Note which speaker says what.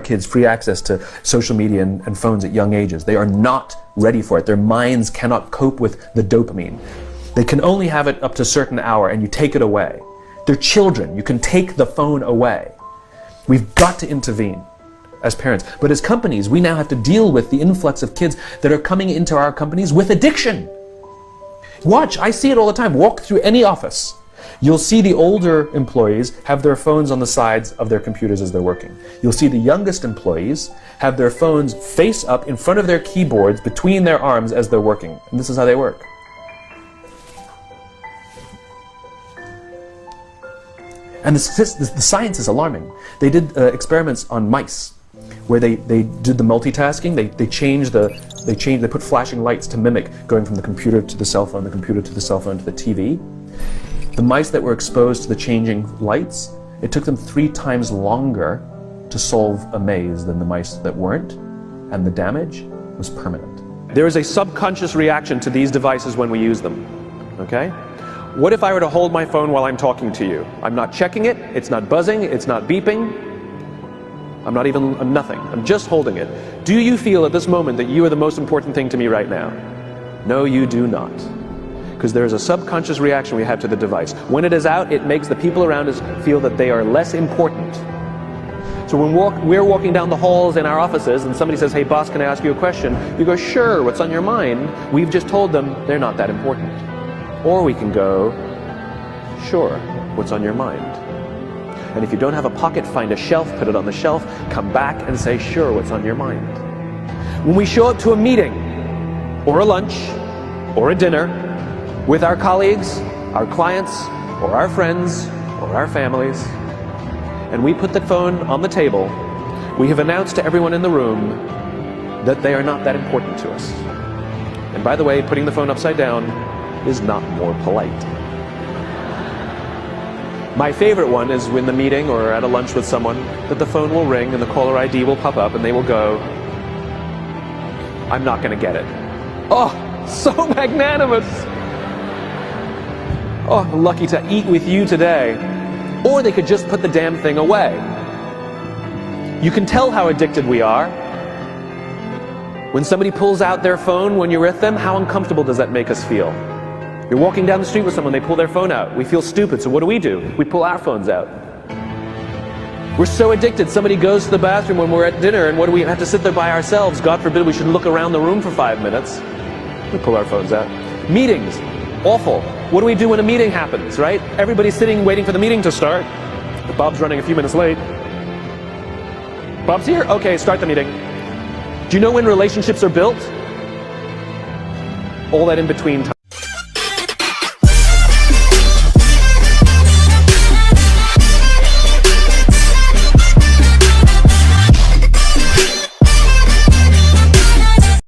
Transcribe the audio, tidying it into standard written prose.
Speaker 1: kids free access to social media and phones at young ages. They are not ready for it. Their minds cannot cope with the dopamine. They can only have it up to a certain hour, and you take it away. They're children. You can take the phone away. We've got to intervene as parents. But as companies, we now have to deal with the influx of kids that are coming into our companies with addiction. Watch, I see it all the time. Walk through any office. You'll see the older employees have their phones on the sides of their computers as they're working. You'll see the youngest employees have their phones face up in front of their keyboards between their arms as they're working. And this is how they work. And the science is alarming. They did experiments on mice where they did the multitasking. They put flashing lights to mimic going from the computer to the cell phone, the computer to the cell phone to the TV. The mice that were exposed to the changing lights, it took them 3 times longer to solve a maze than the mice that weren't, and the damage was permanent. There is a subconscious reaction to these devices when we use them, okay? What if I were to hold my phone while I'm talking to you? I'm not checking it, it's not buzzing, it's not beeping, I'm nothing, I'm just holding it. Do you feel at this moment that you are the most important thing to me right now? No, you do not. Because there is a subconscious reaction we have to the device. When it is out, it makes the people around us feel that they are less important. So when we're walking down the halls in our offices and somebody says, hey boss, can I ask you a question? You go, sure, what's on your mind? We've just told them they're not that important. Or we can go, sure, what's on your mind? And if you don't have a pocket, find a shelf, put it on the shelf, come back and say, sure, what's on your mind? When we show up to a meeting, or a lunch, or a dinner, with our colleagues, our clients, or our friends, or our families, and we put the phone on the table, we have announced to everyone in the room that they are not that important to us. And by the way, putting the phone upside down is not more polite. My favorite one is when the meeting or at a lunch with someone, that the phone will ring and the caller ID will pop up and they will go, I'm not going to get it. Oh, so magnanimous. Oh, I'm lucky to eat with you today. Or they could just put the damn thing away. You can tell how addicted we are. When somebody pulls out their phone when you're with them, how uncomfortable does that make us feel? You're walking down the street with someone, they pull their phone out. We feel stupid, so what do? We pull our phones out. We're so addicted. Somebody goes to the bathroom when we're at dinner, and what do we have to sit there by ourselves? God forbid we should look around the room for 5 minutes. We pull our phones out. Meetings, awful. What do we do when a meeting happens, right? Everybody's sitting waiting for the meeting to start. Bob's running a few minutes late. Bob's here? Okay, start the meeting. Do you know when relationships are built? All that in between time.